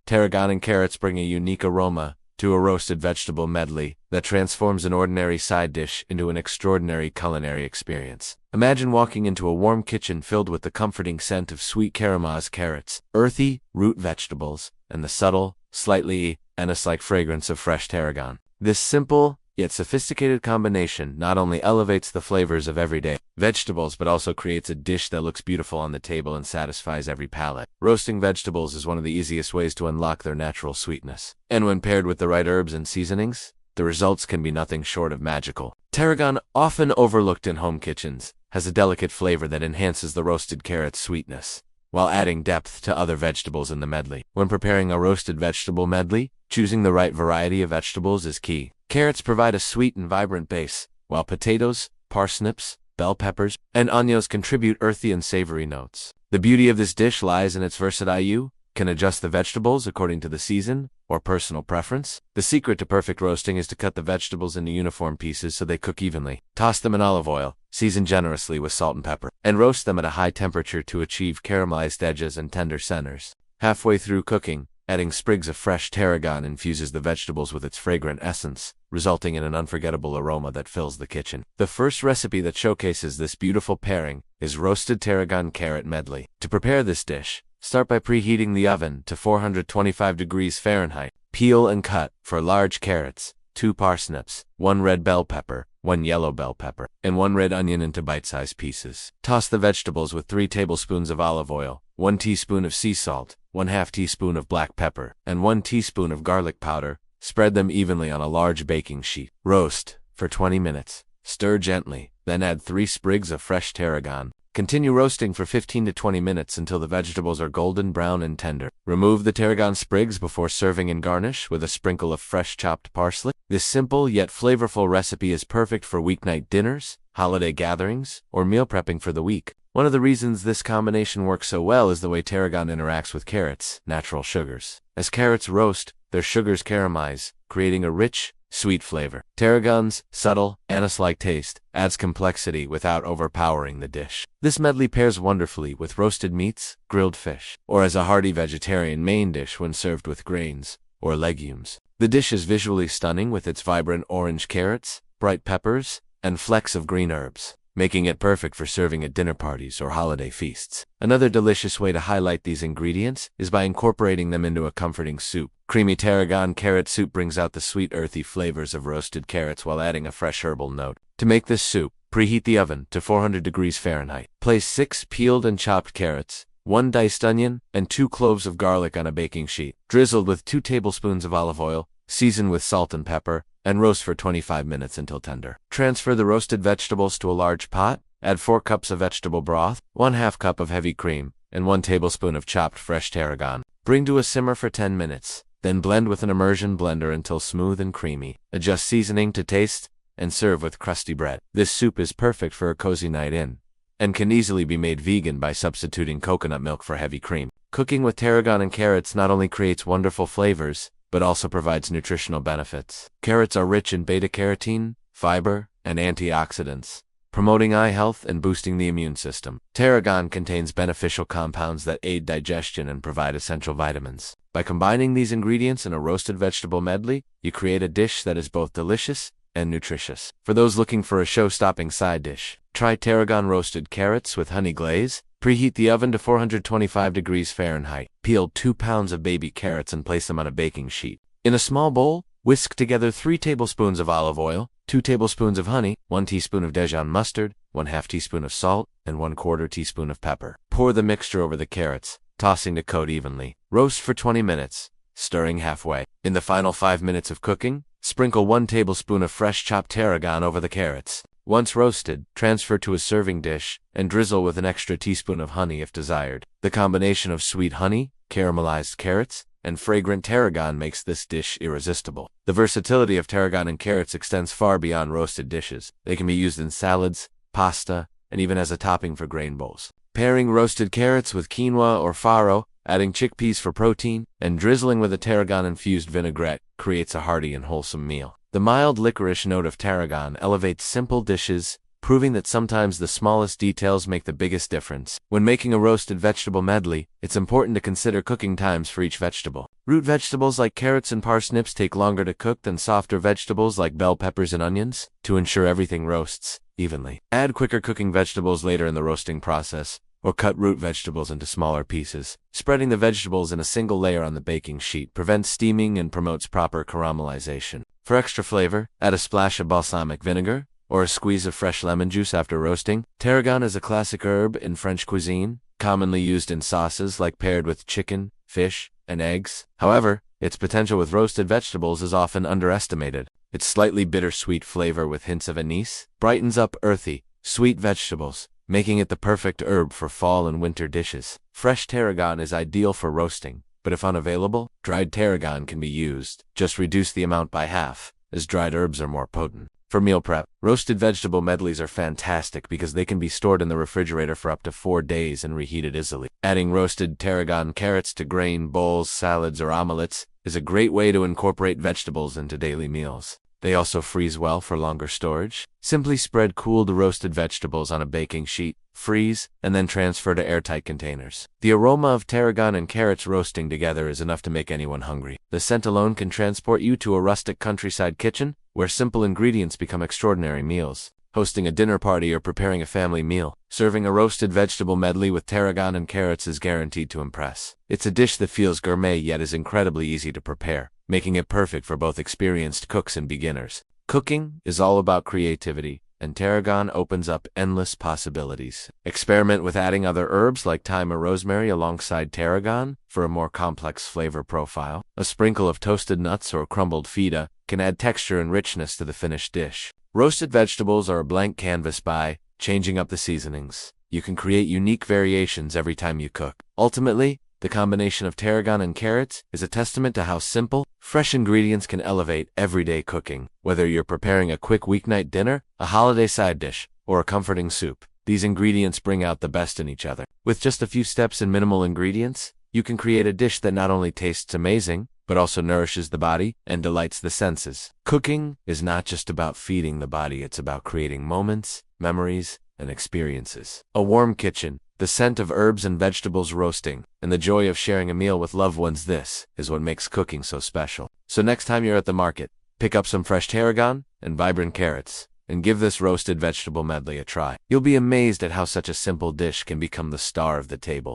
Tarragon and carrots bring a unique aroma to a roasted vegetable medley that transforms an ordinary side dish into an extraordinary culinary experience. Imagine walking into a warm kitchen filled with the comforting scent of sweet caramelized carrots, earthy root vegetables, and the subtle, slightly anise-like fragrance of fresh tarragon. This simple, yet sophisticated combination not only elevates the flavors of everyday vegetables but also creates a dish that looks beautiful on the table and satisfies every palate. Roasting vegetables is one of the easiest ways to unlock their natural sweetness. And when paired with the right herbs and seasonings, the results can be nothing short of magical. Tarragon, often overlooked in home kitchens, has a delicate flavor that enhances the roasted carrot's sweetness, while adding depth to other vegetables in the medley. When preparing a roasted vegetable medley, choosing the right variety of vegetables is key. Carrots provide a sweet and vibrant base, while potatoes, parsnips, bell peppers, and onions contribute earthy and savory notes. The beauty of this dish lies in its versatility. You can adjust the vegetables according to the season or personal preference. The secret to perfect roasting is to cut the vegetables into uniform pieces so they cook evenly. Toss them in olive oil, season generously with salt and pepper, and roast them at a high temperature to achieve caramelized edges and tender centers. Halfway through cooking, adding sprigs of fresh tarragon infuses the vegetables with its fragrant essence, resulting in an unforgettable aroma that fills the kitchen. The first recipe that showcases this beautiful pairing is roasted tarragon carrot medley. To prepare this dish, start by preheating the oven to 425 degrees Fahrenheit. Peel and cut, for large carrots, 2 parsnips, 1 red bell pepper, 1 yellow bell pepper, and 1 red onion into bite-sized pieces. Toss the vegetables with 3 tablespoons of olive oil, 1 teaspoon of sea salt, 1/2 teaspoon of black pepper, and 1 teaspoon of garlic powder. Spread them evenly on a large baking sheet. Roast for 20 minutes. Stir gently, then add 3 sprigs of fresh tarragon. Continue roasting for 15 to 20 minutes until the vegetables are golden brown and tender. Remove the tarragon sprigs before serving and garnish with a sprinkle of fresh chopped parsley. This simple yet flavorful recipe is perfect for weeknight dinners, holiday gatherings, or meal prepping for the week. One of the reasons this combination works so well is the way tarragon interacts with carrots, natural sugars. As carrots roast, their sugars caramelize, creating a rich, sweet flavor. Tarragon's subtle, anise-like taste adds complexity without overpowering the dish. This medley pairs wonderfully with roasted meats, grilled fish, or as a hearty vegetarian main dish when served with grains or legumes. The dish is visually stunning with its vibrant orange carrots, bright peppers, and flecks of green herbs, making it perfect for serving at dinner parties or holiday feasts. Another delicious way to highlight these ingredients is by incorporating them into a comforting soup. Creamy tarragon carrot soup brings out the sweet earthy flavors of roasted carrots while adding a fresh herbal note. To make this soup, preheat the oven to 400 degrees Fahrenheit. Place 6 peeled and chopped carrots, 1 diced onion, and 2 cloves of garlic on a baking sheet. Drizzle with 2 tablespoons of olive oil, season with salt and pepper, and roast for 25 minutes until tender. Transfer the roasted vegetables to a large pot, add 4 cups of vegetable broth, 1/2 cup of heavy cream, and 1 tablespoon of chopped fresh tarragon. Bring to a simmer for 10 minutes, then blend with an immersion blender until smooth and creamy. Adjust seasoning to taste, and serve with crusty bread. This soup is perfect for a cozy night in, and can easily be made vegan by substituting coconut milk for heavy cream. Cooking with tarragon and carrots not only creates wonderful flavors, but also provides nutritional benefits. Carrots are rich in beta-carotene, fiber, and antioxidants, promoting eye health and boosting the immune system. Tarragon contains beneficial compounds that aid digestion and provide essential vitamins. By combining these ingredients in a roasted vegetable medley, you create a dish that is both delicious and nutritious. For those looking for a show-stopping side dish, try tarragon roasted carrots with honey glaze. Preheat the oven to 425 degrees Fahrenheit. Peel 2 pounds of baby carrots and place them on a baking sheet. In a small bowl, whisk together 3 tablespoons of olive oil, 2 tablespoons of honey, 1 teaspoon of Dijon mustard, 1/2 teaspoon of salt, and 1/4 teaspoon of pepper. Pour the mixture over the carrots, tossing to coat evenly. Roast for 20 minutes, stirring halfway. In the final 5 minutes of cooking, sprinkle 1 tablespoon of fresh chopped tarragon over the carrots. Once roasted, transfer to a serving dish and drizzle with an extra teaspoon of honey if desired. The combination of sweet honey, caramelized carrots, and fragrant tarragon makes this dish irresistible. The versatility of tarragon and carrots extends far beyond roasted dishes. They can be used in salads, pasta, and even as a topping for grain bowls. Pairing roasted carrots with quinoa or farro, adding chickpeas for protein, and drizzling with a tarragon-infused vinaigrette creates a hearty and wholesome meal. The mild licorice note of tarragon elevates simple dishes, proving that sometimes the smallest details make the biggest difference. When making a roasted vegetable medley, it's important to consider cooking times for each vegetable. Root vegetables like carrots and parsnips take longer to cook than softer vegetables like bell peppers and onions, to ensure everything roasts evenly. Add quicker cooking vegetables later in the roasting process, or cut root vegetables into smaller pieces. Spreading the vegetables in a single layer on the baking sheet prevents steaming and promotes proper caramelization. For extra flavor, add a splash of balsamic vinegar, or a squeeze of fresh lemon juice after roasting. Tarragon is a classic herb in French cuisine, commonly used in sauces like paired with chicken, fish, and eggs. However, its potential with roasted vegetables is often underestimated. Its slightly bittersweet flavor with hints of anise brightens up earthy, sweet vegetables, making it the perfect herb for fall and winter dishes. Fresh tarragon is ideal for roasting, but if unavailable, dried tarragon can be used. Just reduce the amount by half, as dried herbs are more potent. For meal prep, roasted vegetable medleys are fantastic because they can be stored in the refrigerator for up to 4 days and reheated easily. Adding roasted tarragon carrots to grain bowls, salads, or omelettes is a great way to incorporate vegetables into daily meals. They also freeze well for longer storage. Simply spread cooled roasted vegetables on a baking sheet, freeze, and then transfer to airtight containers. The aroma of tarragon and carrots roasting together is enough to make anyone hungry. The scent alone can transport you to a rustic countryside kitchen, where simple ingredients become extraordinary meals. Hosting a dinner party or preparing a family meal, serving a roasted vegetable medley with tarragon and carrots is guaranteed to impress. It's a dish that feels gourmet yet is incredibly easy to prepare, making it perfect for both experienced cooks and beginners. Cooking is all about creativity, and tarragon opens up endless possibilities. Experiment with adding other herbs like thyme or rosemary alongside tarragon for a more complex flavor profile. A sprinkle of toasted nuts or crumbled feta can add texture and richness to the finished dish. Roasted vegetables are a blank canvas by changing up the seasonings. You can create unique variations every time you cook. Ultimately, the combination of tarragon and carrots is a testament to how simple, fresh ingredients can elevate everyday cooking. Whether you're preparing a quick weeknight dinner, a holiday side dish, or a comforting soup, these ingredients bring out the best in each other. With just a few steps and minimal ingredients, you can create a dish that not only tastes amazing, but also nourishes the body and delights the senses. Cooking is not just about feeding the body, it's about creating moments, memories, and experiences. A warm kitchen, the scent of herbs and vegetables roasting, and the joy of sharing a meal with loved ones, this is what makes cooking so special. So next time you're at the market, pick up some fresh tarragon and vibrant carrots, and give this roasted vegetable medley a try. You'll be amazed at how such a simple dish can become the star of the table.